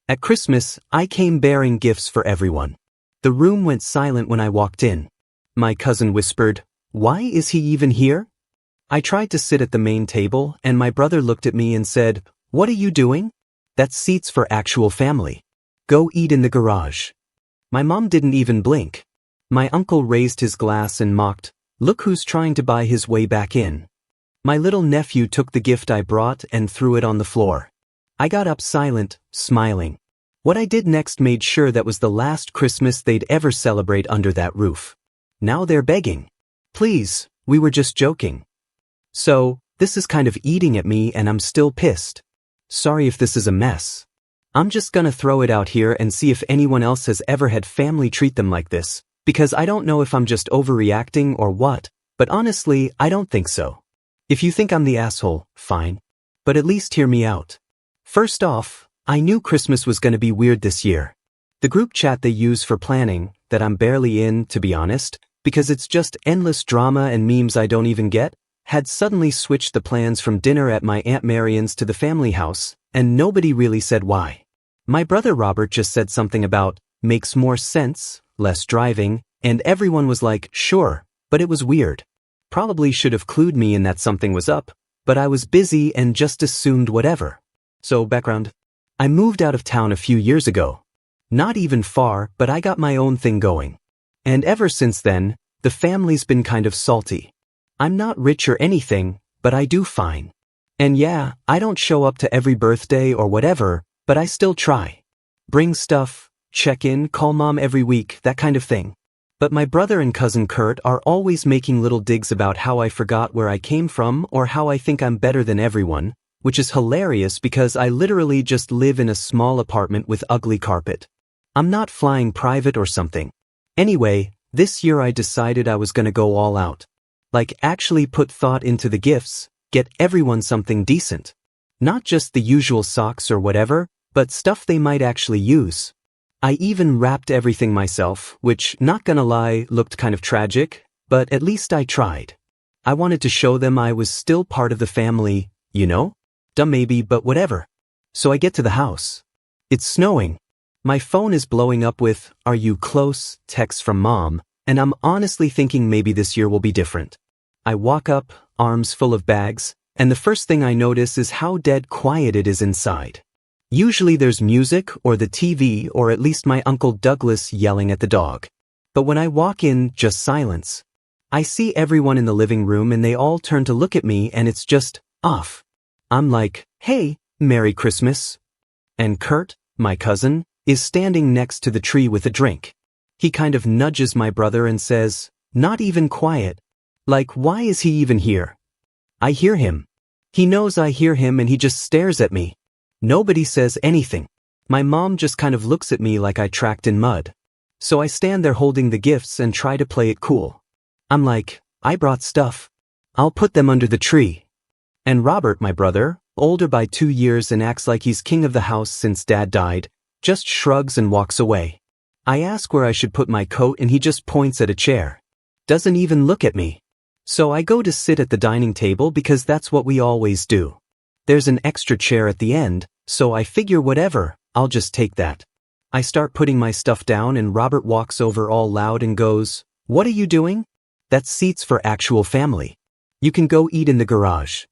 At Christmas, I came bearing gifts for everyone. The room went silent when I walked in. My cousin whispered, "Why is he even here?" I tried to sit at the main table, and my brother looked at me and said, "What are you doing? That's seats for actual family. Go eat in the garage." My mom didn't even blink. My uncle raised his glass and mocked, "Look who's trying to buy his way back in." My little nephew took the gift I brought and threw it on the floor. I got up silent, smiling. What I did next made sure that was the last Christmas they'd ever celebrate under that roof. Now they're begging. "Please, we were just joking." So, this is kind of eating at me and I'm still pissed. Sorry if this is a mess. I'm just gonna throw it out here and see if anyone else has ever had family treat them like this, because I don't know if I'm just overreacting or what, but honestly, I don't think so. If you think I'm the asshole, fine. But at least hear me out. First off, I knew Christmas was gonna be weird this year. The group chat they use for planning, that I'm barely in, to be honest, because it's just endless drama and memes I don't even get, had suddenly switched the plans from dinner at my Aunt Marian's to the family house, and nobody really said why. My brother Robert just said something about, "Makes more sense, less driving," and everyone was like, "Sure," but it was weird. Probably should have clued me in that something was up, but I was busy and just assumed whatever. So, background. I moved out of town a few years ago. Not even far, but I got my own thing going. And ever since then, the family's been kind of salty. I'm not rich or anything, but I do fine. And yeah, I don't show up to every birthday or whatever, but I still try. Bring stuff, check in, call mom every week, that kind of thing. But my brother and cousin Kurt are always making little digs about how I forgot where I came from or how I think I'm better than everyone, which is hilarious because I literally just live in a small apartment with ugly carpet. I'm not flying private or something. Anyway, this year I decided I was gonna go all out. Like actually put thought into the gifts, get everyone something decent. Not just the usual socks or whatever, but stuff they might actually use. I even wrapped everything myself, which, not gonna lie, looked kind of tragic, but at least I tried. I wanted to show them I was still part of the family, you know? Dumb maybe, but whatever. So I get to the house. It's snowing. My phone is blowing up with, "Are you close?" texts from mom, and I'm honestly thinking maybe this year will be different. I walk up, arms full of bags, and the first thing I notice is how dead quiet it is inside. Usually there's music or the TV or at least my Uncle Douglas yelling at the dog. But when I walk in, just silence. I see everyone in the living room and they all turn to look at me and it's just off. I'm like, "Hey, Merry Christmas." And Kurt, my cousin, is standing next to the tree with a drink. He kind of nudges my brother and says, "Not even quiet." Like, why is he even here? I hear him. He knows I hear him and he just stares at me. Nobody says anything. My mom just kind of looks at me like I tracked in mud. So I stand there holding the gifts and try to play it cool. I'm like, "I brought stuff. I'll put them under the tree." And Robert, my brother, older by 2 years and acts like he's king of the house since dad died, just shrugs and walks away. I ask where I should put my coat and he just points at a chair. Doesn't even look at me. So I go to sit at the dining table because that's what we always do. There's an extra chair at the end, so I figure whatever, I'll just take that. I start putting my stuff down and Robert walks over all loud and goes, "What are you doing? That's seats for actual family. You can go eat in the garage."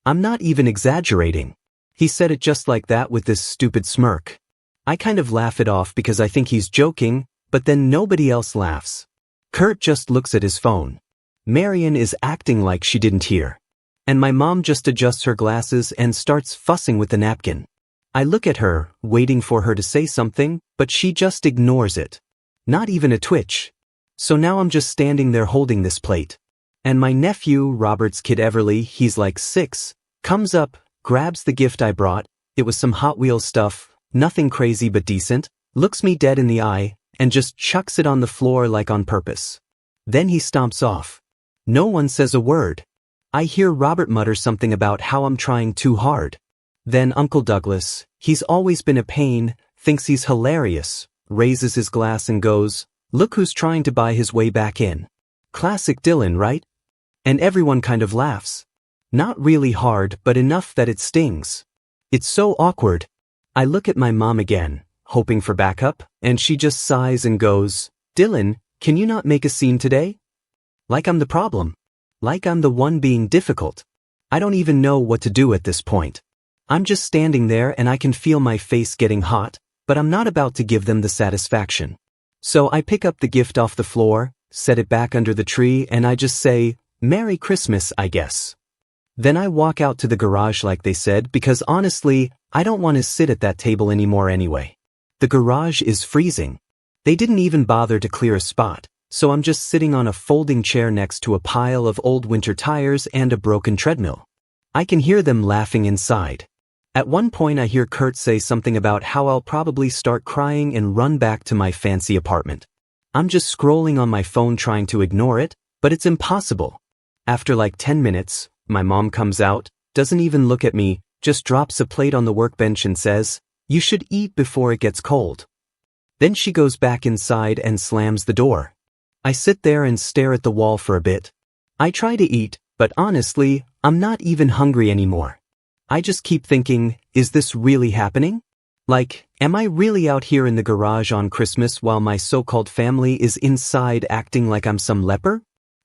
I'm not even exaggerating. He said it just like that with this stupid smirk. I kind of laugh it off because I think he's joking, but then nobody else laughs. Kurt just looks at his phone. Marian is acting like she didn't hear. And my mom just adjusts her glasses and starts fussing with the napkin. I look at her, waiting for her to say something, but she just ignores it. Not even a twitch. So now I'm just standing there holding this plate. And my nephew, Robert's kid Everly, he's like 6, comes up, grabs the gift I brought, it was some Hot Wheels stuff, nothing crazy but decent, looks me dead in the eye, and just chucks it on the floor like on purpose. Then he stomps off. No one says a word. I hear Robert mutter something about how I'm trying too hard. Then Uncle Douglas, he's always been a pain, thinks he's hilarious, raises his glass and goes, "Look who's trying to buy his way back in." Classic Dylan, right? And everyone kind of laughs. Not really hard, but enough that it stings. It's so awkward. I look at my mom again, hoping for backup, and she just sighs and goes, "Dylan, can you not make a scene today?" Like I'm the problem. Like I'm the one being difficult. I don't even know what to do at this point. I'm just standing there and I can feel my face getting hot, but I'm not about to give them the satisfaction. So I pick up the gift off the floor, set it back under the tree, and I just say, "Merry Christmas, I guess." Then I walk out to the garage like they said because honestly, I don't want to sit at that table anymore anyway. The garage is freezing. They didn't even bother to clear a spot, so I'm just sitting on a folding chair next to a pile of old winter tires and a broken treadmill. I can hear them laughing inside. At one point I hear Kurt say something about how I'll probably start crying and run back to my fancy apartment. I'm just scrolling on my phone trying to ignore it, but it's impossible. After like 10 minutes, my mom comes out, doesn't even look at me, just drops a plate on the workbench and says, "You should eat before it gets cold." Then she goes back inside and slams the door. I sit there and stare at the wall for a bit. I try to eat, but honestly, I'm not even hungry anymore. I just keep thinking, is this really happening? Like, am I really out here in the garage on Christmas while my so-called family is inside acting like I'm some leper?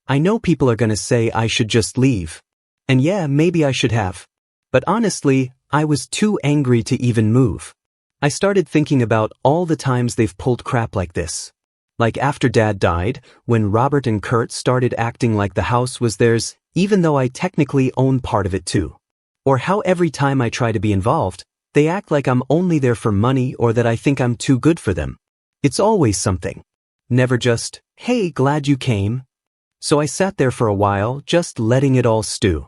I know people are gonna say I should just leave. And yeah, maybe I should have. But honestly, I was too angry to even move. I started thinking about all the times they've pulled crap like this. Like after Dad died, when Robert and Kurt started acting like the house was theirs, even though I technically own part of it too. Or how every time I try to be involved, they act like I'm only there for money or that I think I'm too good for them. It's always something. Never just, "Hey, glad you came." So I sat there for a while, just letting it all stew.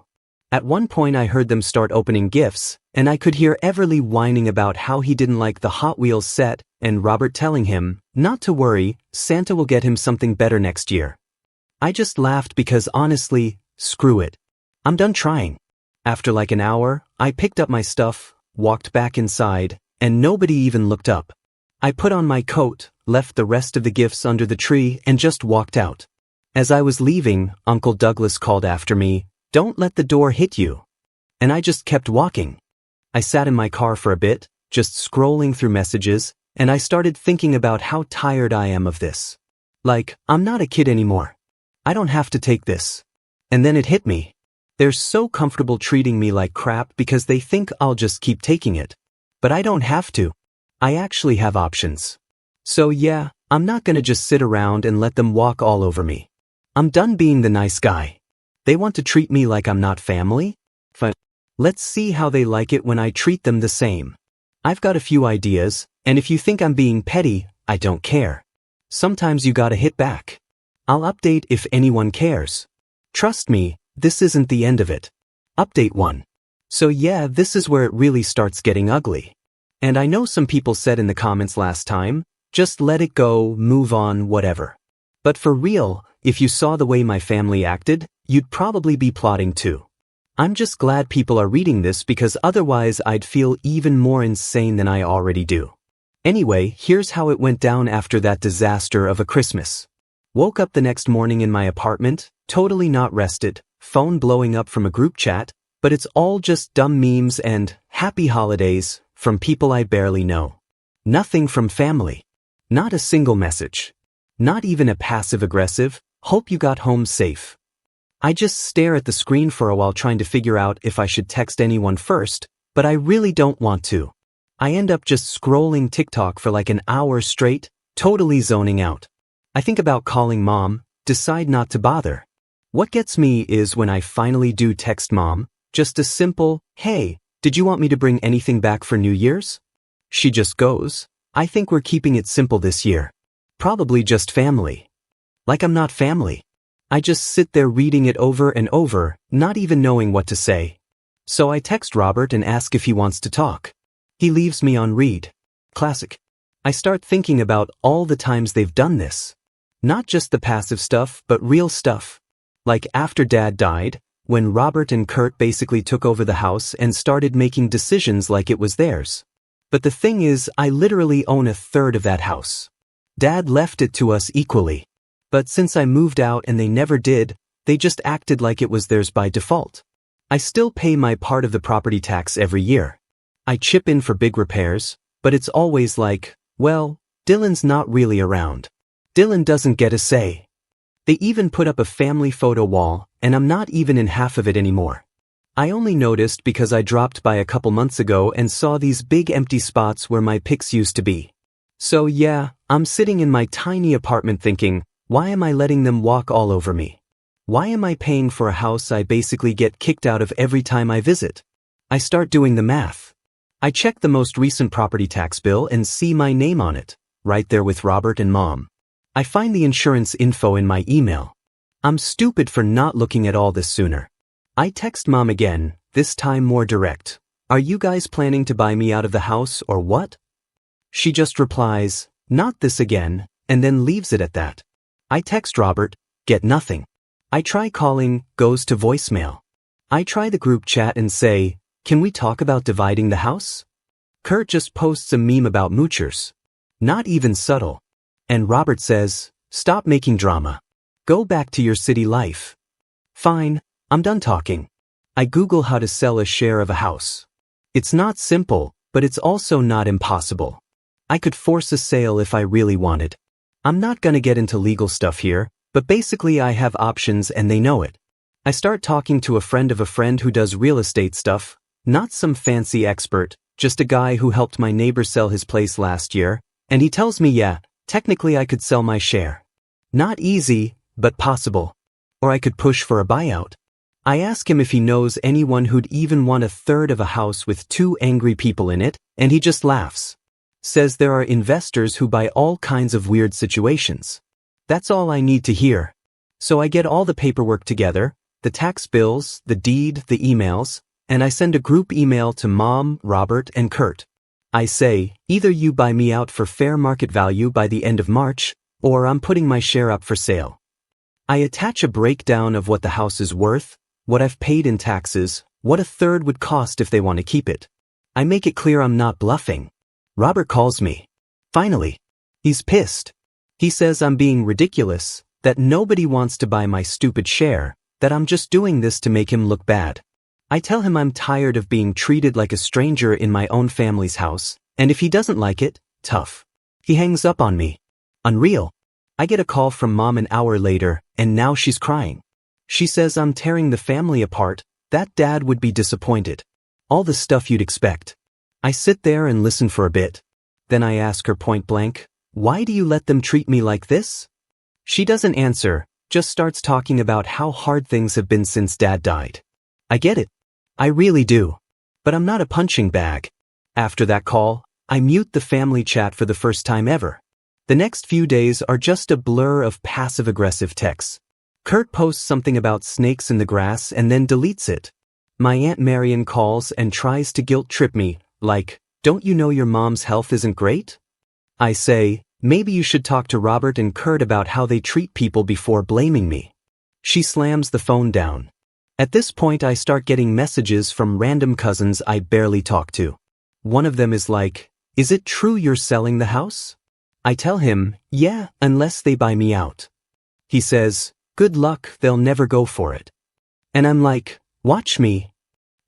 At one point I heard them start opening gifts, and I could hear Everly whining about how he didn't like the Hot Wheels set, and Robert telling him, not to worry, Santa will get him something better next year. I just laughed because honestly, screw it. I'm done trying. After like an hour, I picked up my stuff, walked back inside, and nobody even looked up. I put on my coat, left the rest of the gifts under the tree, and just walked out. As I was leaving, Uncle Douglas called after me, "Don't let the door hit you." And I just kept walking. I sat in my car for a bit, just scrolling through messages, and I started thinking about how tired I am of this. Like, I'm not a kid anymore. I don't have to take this. And then it hit me. They're so comfortable treating me like crap because they think I'll just keep taking it. But I don't have to. I actually have options. So yeah, I'm not gonna just sit around and let them walk all over me. I'm done being the nice guy. They want to treat me like I'm not family? Fine. Let's see how they like it when I treat them the same. I've got a few ideas, and if you think I'm being petty, I don't care. Sometimes you gotta hit back. I'll update if anyone cares. Trust me, this isn't the end of it. Update 1. So yeah, this is where it really starts getting ugly. And I know some people said in the comments last time, just let it go, move on, whatever. But for real, if you saw the way my family acted, you'd probably be plotting too. I'm just glad people are reading this because otherwise I'd feel even more insane than I already do. Anyway, here's how it went down after that disaster of a Christmas. Woke up the next morning in my apartment, totally not rested, phone blowing up from a group chat, but it's all just dumb memes and happy holidays from people I barely know. Nothing from family. Not a single message. Not even a passive-aggressive, "Hope you got home safe." I just stare at the screen for a while trying to figure out if I should text anyone first, but I really don't want to. I end up just scrolling TikTok for like an hour straight, totally zoning out. I think about calling mom, decide not to bother. What gets me is when I finally do text mom, just a simple, "Hey, did you want me to bring anything back for New Year's?" She just goes, "I think we're keeping it simple this year. Probably just family." Like I'm not family. I just sit there reading it over and over, not even knowing what to say. So I text Robert and ask if he wants to talk. He leaves me on read. Classic. I start thinking about all the times they've done this. Not just the passive stuff, but real stuff. Like after Dad died, when Robert and Kurt basically took over the house and started making decisions like it was theirs. But the thing is, I literally own a third of that house. Dad left it to us equally. But since I moved out and they never did, they just acted like it was theirs by default. I still pay my part of the property tax every year. I chip in for big repairs, but it's always like, well, Dylan's not really around. Dylan doesn't get a say. They even put up a family photo wall, and I'm not even in half of it anymore. I only noticed because I dropped by a couple months ago and saw these big empty spots where my pics used to be. So yeah, I'm sitting in my tiny apartment thinking, why am I letting them walk all over me? Why am I paying for a house I basically get kicked out of every time I visit? I start doing the math. I check the most recent property tax bill and see my name on it, right there with Robert and Mom. I find the insurance info in my email. I'm stupid for not looking at all this sooner. I text Mom again, this time more direct. Are you guys planning to buy me out of the house or what? She just replies, not this again, and then leaves it at that. I text Robert, get nothing. I try calling, goes to voicemail. I try the group chat and say, can we talk about dividing the house? Kurt just posts a meme about moochers. Not even subtle. And Robert says, stop making drama. Go back to your city life. Fine, I'm done talking. I Google how to sell a share of a house. It's not simple, but it's also not impossible. I could force a sale if I really wanted. I'm not gonna get into legal stuff here, but basically I have options and they know it. I start talking to a friend of a friend who does real estate stuff, not some fancy expert, just a guy who helped my neighbor sell his place last year, and he tells me yeah, technically I could sell my share. Not easy, but possible. Or I could push for a buyout. I ask him if he knows anyone who'd even want a third of a house with 2 angry people in it, and he just laughs. Says there are investors who buy all kinds of weird situations. That's all I need to hear. So I get all the paperwork together, the tax bills, the deed, the emails, and I send a group email to Mom, Robert, and Kurt. I say, either you buy me out for fair market value by the end of March, or I'm putting my share up for sale. I attach a breakdown of what the house is worth, what I've paid in taxes, what a third would cost if they want to keep it. I make it clear I'm not bluffing. Robert calls me. Finally. He's pissed. He says I'm being ridiculous, that nobody wants to buy my stupid share, that I'm just doing this to make him look bad. I tell him I'm tired of being treated like a stranger in my own family's house, and if he doesn't like it, tough. He hangs up on me. Unreal. I get a call from Mom an hour later, and now she's crying. She says I'm tearing the family apart, that Dad would be disappointed. All the stuff you'd expect. I sit there and listen for a bit. Then I ask her point blank, why do you let them treat me like this? She doesn't answer, just starts talking about how hard things have been since Dad died. I get it. I really do. But I'm not a punching bag. After that call, I mute the family chat for the first time ever. The next few days are just a blur of passive-aggressive texts. Kurt posts something about snakes in the grass and then deletes it. My Aunt Marion calls and tries to guilt-trip me, like, don't you know your mom's health isn't great? I say, maybe you should talk to Robert and Kurt about how they treat people before blaming me. She slams the phone down. At this point I start getting messages from random cousins I barely talk to. One of them is like, is it true you're selling the house? I tell him, yeah, unless they buy me out. He says, good luck, they'll never go for it. And I'm like, watch me.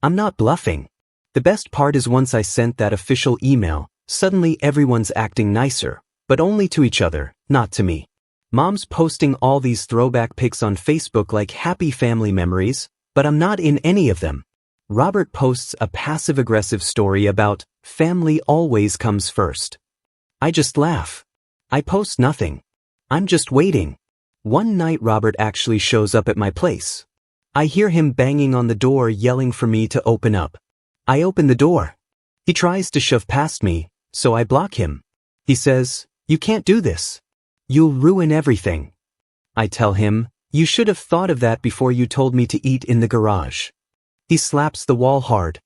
I'm not bluffing. The best part is once I sent that official email, suddenly everyone's acting nicer, but only to each other, not to me. Mom's posting all these throwback pics on Facebook like happy family memories, but I'm not in any of them. Robert posts a passive-aggressive story about family always comes first. I just laugh. I post nothing. I'm just waiting. One night Robert actually shows up at my place. I hear him banging on the door yelling for me to open up. I open the door. He tries to shove past me, so I block him. He says, you can't do this. You'll ruin everything. I tell him, you should have thought of that before you told me to eat in the garage. He slaps the wall hard.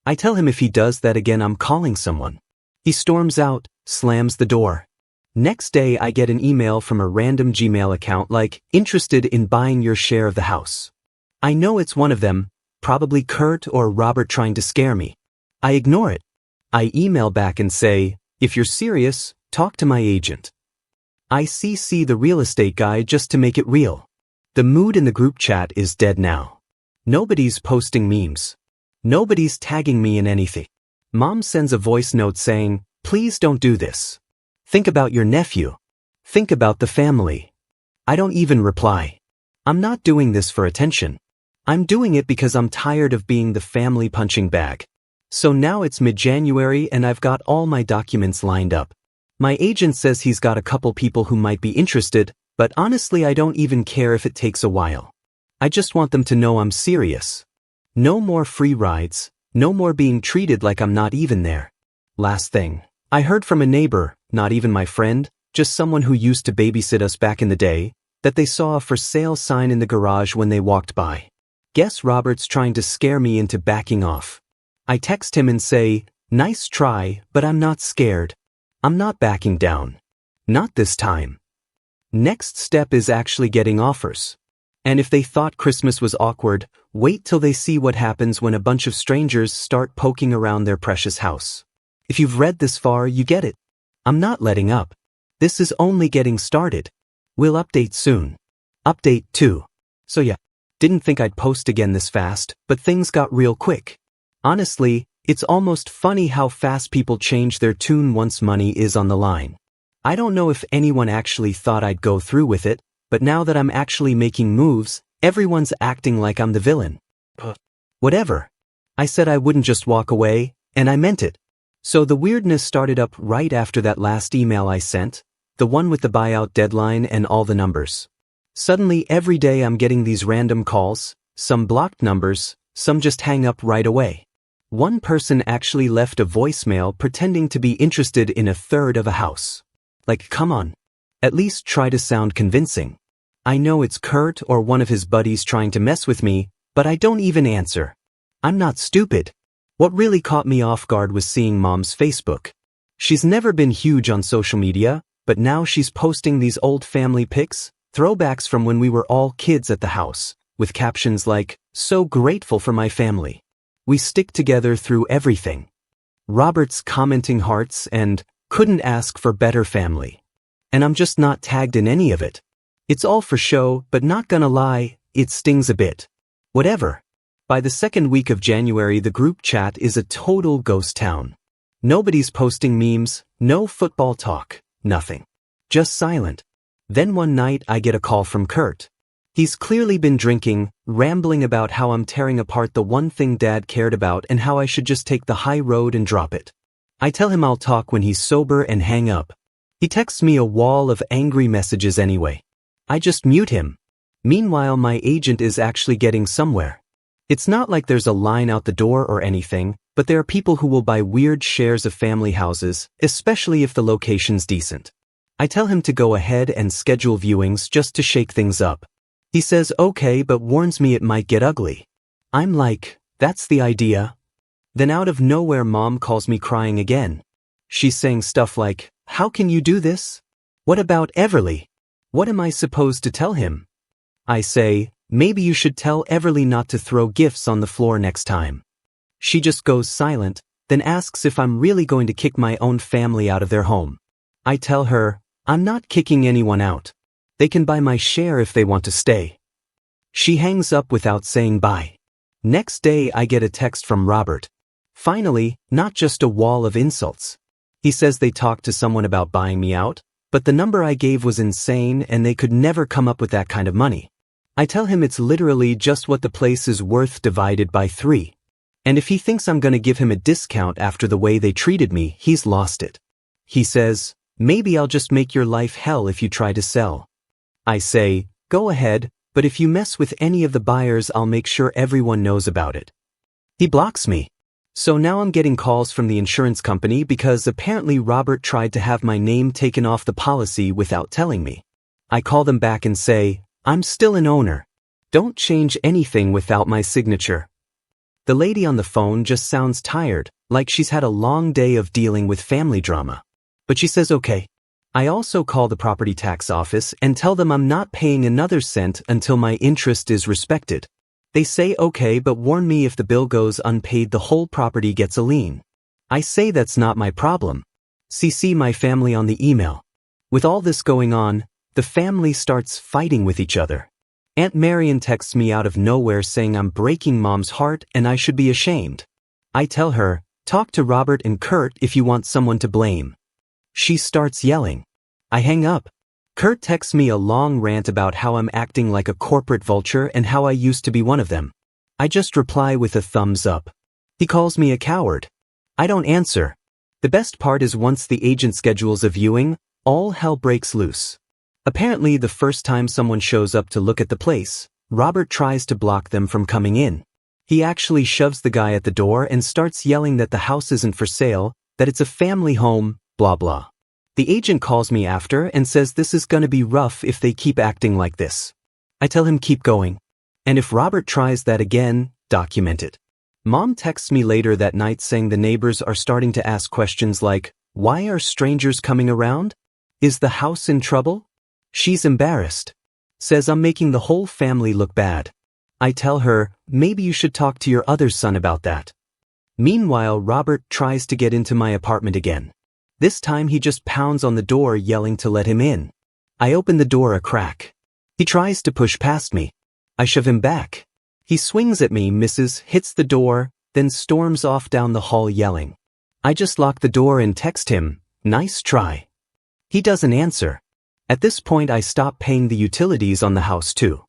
I tell him if he does that again I'm calling someone. He storms out, slams the door. Next day I get an email from a random Gmail account like, interested in buying your share of the house. I know it's one of them, probably Kurt or Robert trying to scare me. I ignore it. I email back and say, if you're serious, talk to my agent. I CC the real estate guy just to make it real. The mood in the group chat is dead now. Nobody's posting memes. Nobody's tagging me in anything. Mom sends a voice note saying, "Please don't do this. Think about your nephew. Think about the family." I don't even reply. I'm not doing this for attention. I'm doing it because I'm tired of being the family punching bag. So now it's mid-January and I've got all my documents lined up. My agent says he's got a couple people who might be interested, but honestly I don't even care if it takes a while. I just want them to know I'm serious. No more free rides, no more being treated like I'm not even there. Last thing, I heard from a neighbor, not even my friend, just someone who used to babysit us back in the day, that they saw a for sale sign in the garage when they walked by. Guess Robert's trying to scare me into backing off. I text him and say, "Nice try, but I'm not scared. I'm not backing down. Not this time." Next step is actually getting offers. And if they thought Christmas was awkward, wait till they see what happens when a bunch of strangers start poking around their precious house. If you've read this far, you get it. I'm not letting up. This is only getting started. We'll update soon. Update 2. So yeah, didn't think I'd post again this fast, but things got real quick. Honestly, it's almost funny how fast people change their tune once money is on the line. I don't know if anyone actually thought I'd go through with it, but now that I'm actually making moves, everyone's acting like I'm the villain. Whatever. I said I wouldn't just walk away, and I meant it. So the weirdness started up right after that last email I sent, the one with the buyout deadline and all the numbers. Suddenly every day I'm getting these random calls, some blocked numbers, some just hang up right away. One person actually left a voicemail pretending to be interested in a third of a house. Like, come on. At least try to sound convincing. I know it's Kurt or one of his buddies trying to mess with me, but I don't even answer. I'm not stupid. What really caught me off guard was seeing Mom's Facebook. She's never been huge on social media, but now she's posting these old family pics, throwbacks from when we were all kids at the house, with captions like, "So grateful for my family. We stick together through everything." Robert's commenting hearts and "couldn't ask for better family." And I'm just not tagged in any of it. It's all for show, but not gonna lie, it stings a bit. Whatever. By the second week of January, the group chat is a total ghost town. Nobody's posting memes, no football talk, nothing. Just silent. Then one night I get a call from Kurt. He's clearly been drinking, rambling about how I'm tearing apart the one thing Dad cared about and how I should just take the high road and drop it. I tell him I'll talk when he's sober and hang up. He texts me a wall of angry messages anyway. I just mute him. Meanwhile, my agent is actually getting somewhere. It's not like there's a line out the door or anything, but there are people who will buy weird shares of family houses, especially if the location's decent. I tell him to go ahead and schedule viewings just to shake things up. He says okay, but warns me it might get ugly. I'm like, that's the idea. Then out of nowhere Mom calls me crying again. She's saying stuff like, "How can you do this? What about Everly? What am I supposed to tell him?" I say, "Maybe you should tell Everly not to throw gifts on the floor next time." She just goes silent, then asks if I'm really going to kick my own family out of their home. I tell her, I'm not kicking anyone out. They can buy my share if they want to stay. She hangs up without saying bye. Next day I get a text from Robert. Finally, not just a wall of insults. He says they talked to someone about buying me out, but the number I gave was insane and they could never come up with that kind of money. I tell him it's literally just what the place is worth divided by 3. And if he thinks I'm gonna give him a discount after the way they treated me, he's lost it. He says, "Maybe I'll just make your life hell if you try to sell." I say, "Go ahead, but if you mess with any of the buyers, I'll make sure everyone knows about it." He blocks me. So now I'm getting calls from the insurance company because apparently Robert tried to have my name taken off the policy without telling me. I call them back and say, "I'm still an owner. Don't change anything without my signature." The lady on the phone just sounds tired, like she's had a long day of dealing with family drama. But she says okay. I also call the property tax office and tell them I'm not paying another cent until my interest is respected. They say okay, but warn me if the bill goes unpaid the whole property gets a lien. I say that's not my problem. CC my family on the email. With all this going on, the family starts fighting with each other. Aunt Marion texts me out of nowhere saying I'm breaking Mom's heart and I should be ashamed. I tell her, Talk to Robert and Kurt if you want someone to blame. She starts yelling. I hang up. Kurt texts me a long rant about how I'm acting like a corporate vulture and how I used to be one of them. I just reply with a thumbs up. He calls me a coward. I don't answer. The best part is once the agent schedules a viewing, all hell breaks loose. Apparently the first time someone shows up to look at the place, Robert tries to block them from coming in. He actually shoves the guy at the door and starts yelling that the house isn't for sale, that it's a family home, blah blah. The agent calls me after and says this is gonna be rough if they keep acting like this. I tell him keep going. And if Robert tries that again, document it. Mom texts me later that night saying the neighbors are starting to ask questions like, why are strangers coming around? Is the house in trouble? She's embarrassed. Says I'm making the whole family look bad. I tell her, maybe you should talk to your other son about that. Meanwhile, Robert tries to get into my apartment again. This time he just pounds on the door yelling to let him in. I open the door a crack. He tries to push past me. I shove him back. He swings at me, misses, hits the door, then storms off down the hall yelling. I just lock the door and text him, nice try. He doesn't answer. At this point I stop paying the utilities on the house too.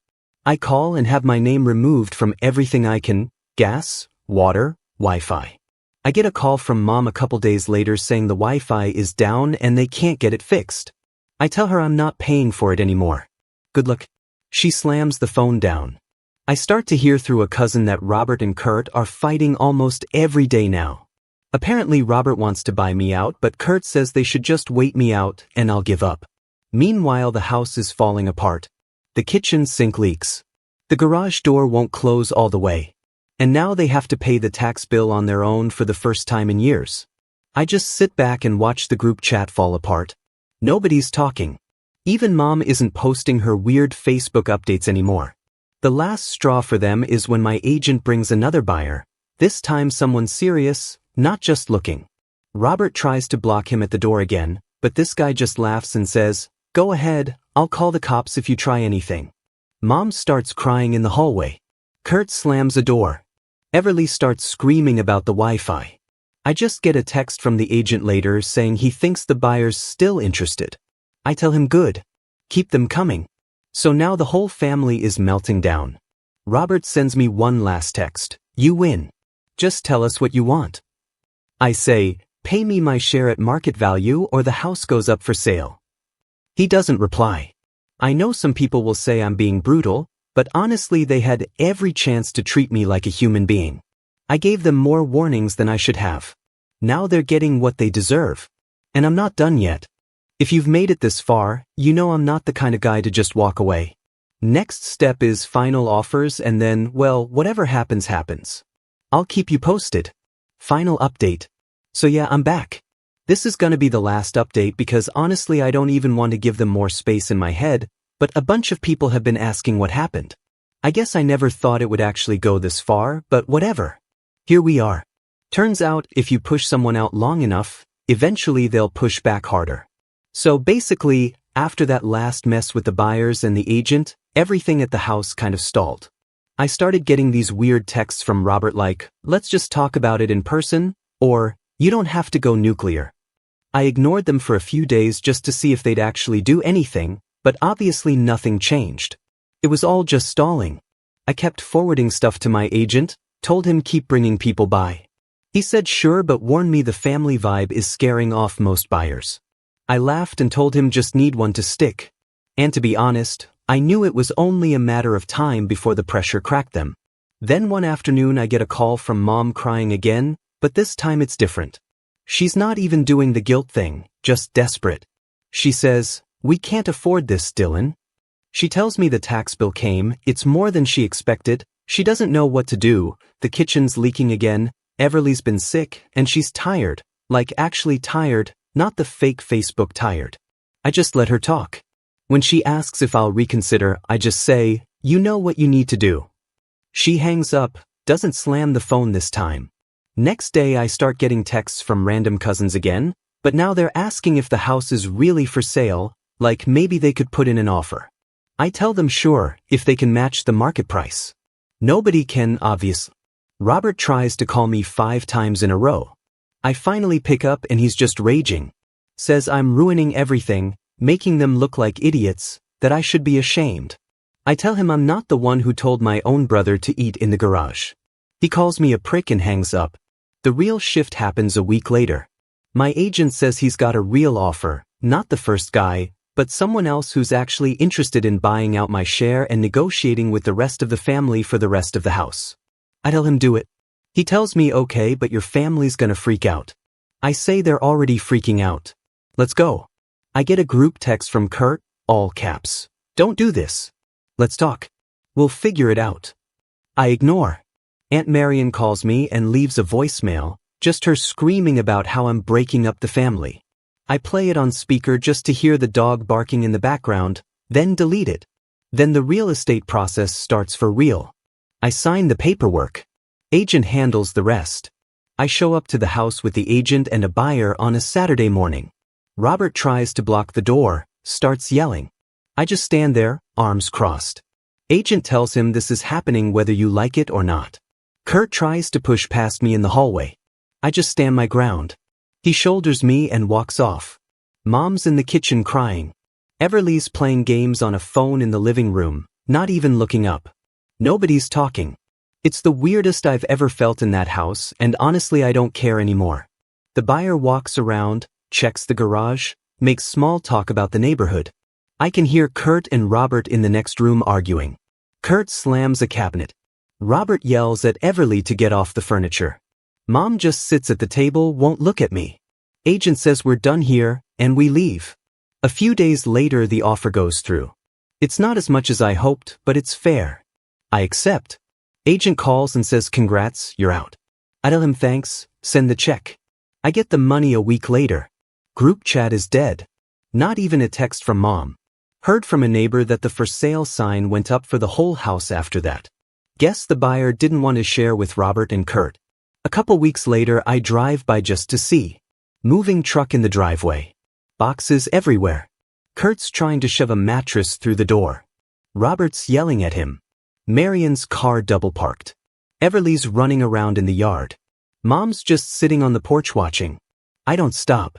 I call and have my name removed from everything I can, gas, water, Wi-Fi. I get a call from Mom a couple days later saying the Wi-Fi is down and they can't get it fixed. I tell her I'm not paying for it anymore. Good luck. She slams the phone down. I start to hear through a cousin that Robert and Kurt are fighting almost every day now. Apparently Robert wants to buy me out, but Kurt says they should just wait me out and I'll give up. Meanwhile, the house is falling apart. The kitchen sink leaks. The garage door won't close all the way. And now they have to pay the tax bill on their own for the first time in years. I just sit back and watch the group chat fall apart. Nobody's talking. Even Mom isn't posting her weird Facebook updates anymore. The last straw for them is when my agent brings another buyer, this time someone serious, not just looking. Robert tries to block him at the door again, but this guy just laughs and says, go ahead, I'll call the cops if you try anything. Mom starts crying in the hallway. Kurt slams a door. Everly starts screaming about the Wi-Fi. I just get a text from the agent later saying he thinks the buyer's still interested. I tell him good. Keep them coming. So now the whole family is melting down. Robert sends me one last text. You win. Just tell us what you want. I say, pay me my share at market value or the house goes up for sale. He doesn't reply. I know some people will say I'm being brutal, but honestly they had every chance to treat me like a human being. I gave them more warnings than I should have. Now they're getting what they deserve. And I'm not done yet. If you've made it this far, you know I'm not the kind of guy to just walk away. Next step is final offers and then, well, whatever happens happens. I'll keep you posted. Final update. So yeah, I'm back. This is gonna be the last update because honestly I don't even want to give them more space in my head, but a bunch of people have been asking what happened. I guess I never thought it would actually go this far, but whatever. Here we are. Turns out, if you push someone out long enough, eventually they'll push back harder. So basically, after that last mess with the buyers and the agent, everything at the house kind of stalled. I started getting these weird texts from Robert like, let's just talk about it in person, or, you don't have to go nuclear. I ignored them for a few days just to see if they'd actually do anything, but obviously nothing changed. It was all just stalling. I kept forwarding stuff to my agent, told him keep bringing people by. He said sure but warned me the family vibe is scaring off most buyers. I laughed and told him just need one to stick. And to be honest, I knew it was only a matter of time before the pressure cracked them. Then one afternoon I get a call from Mom crying again, but this time it's different. She's not even doing the guilt thing, just desperate. She says, we can't afford this, Dylan. She tells me the tax bill came, it's more than she expected, she doesn't know what to do, the kitchen's leaking again, Everly's been sick, and she's tired, like actually tired, not the fake Facebook tired. I just let her talk. When she asks if I'll reconsider, I just say, you know what you need to do. She hangs up, doesn't slam the phone this time. Next day I start getting texts from random cousins again, but now they're asking if the house is really for sale, like maybe they could put in an offer. I tell them sure, if they can match the market price. Nobody can, obviously. Robert tries to call me 5 times in a row. I finally pick up and he's just raging. Says I'm ruining everything, making them look like idiots, that I should be ashamed. I tell him I'm not the one who told my own brother to eat in the garage. He calls me a prick and hangs up. The real shift happens a week later. My agent says he's got a real offer, not the first guy, but someone else who's actually interested in buying out my share and negotiating with the rest of the family for the rest of the house. I tell him do it. He tells me okay, but your family's gonna freak out. I say they're already freaking out. Let's go. I get a group text from Kurt, all caps. Don't do this. Let's talk. We'll figure it out. I ignore. Aunt Marion calls me and leaves a voicemail, just her screaming about how I'm breaking up the family. I play it on speaker just to hear the dog barking in the background, then delete it. Then the real estate process starts for real. I sign the paperwork. Agent handles the rest. I show up to the house with the agent and a buyer on a Saturday morning. Robert tries to block the door, starts yelling. I just stand there, arms crossed. Agent tells him this is happening whether you like it or not. Kurt tries to push past me in the hallway. I just stand my ground. He shoulders me and walks off. Mom's in the kitchen crying. Everly's playing games on a phone in the living room, not even looking up. Nobody's talking. It's the weirdest I've ever felt in that house, and honestly I don't care anymore. The buyer walks around, checks the garage, makes small talk about the neighborhood. I can hear Kurt and Robert in the next room arguing. Kurt slams a cabinet. Robert yells at Everly to get off the furniture. Mom just sits at the table, won't look at me. Agent says we're done here, and we leave. A few days later the offer goes through. It's not as much as I hoped, but it's fair. I accept. Agent calls and says congrats, you're out. I tell him thanks, send the check. I get the money a week later. Group chat is dead. Not even a text from Mom. Heard from a neighbor that the for sale sign went up for the whole house after that. Guess the buyer didn't want to share with Robert and Kurt. A couple weeks later I drive by just to see. Moving truck in the driveway. Boxes everywhere. Kurt's trying to shove a mattress through the door. Robert's yelling at him. Marion's car double parked. Everly's running around in the yard. Mom's just sitting on the porch watching. I don't stop.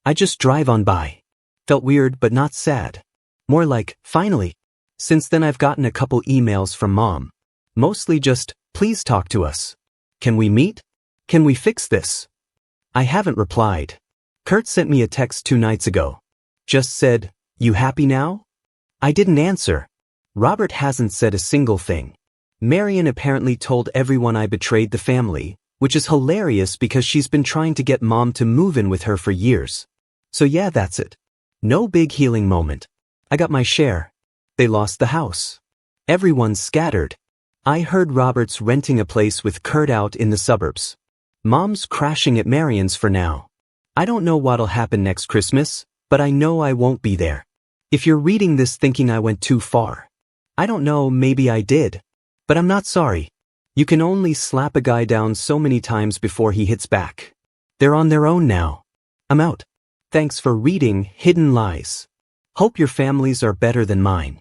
I just drive on by. Felt weird but not sad. More like, finally. Since then I've gotten a couple emails from Mom. Mostly just, please talk to us. Can we meet? Can we fix this? I haven't replied. Kurt sent me a text 2 nights ago. Just said, you happy now? I didn't answer. Robert hasn't said a single thing. Marion apparently told everyone I betrayed the family, which is hilarious because she's been trying to get Mom to move in with her for years. So yeah, that's it. No big healing moment. I got my share. They lost the house. Everyone's scattered. I heard Robert's renting a place with Kurt out in the suburbs. Mom's crashing at Marion's for now. I don't know what'll happen next Christmas, but I know I won't be there. If you're reading this thinking I went too far, I don't know, maybe I did. But I'm not sorry. You can only slap a guy down so many times before he hits back. They're on their own now. I'm out. Thanks for reading Hidden Lies. Hope your families are better than mine.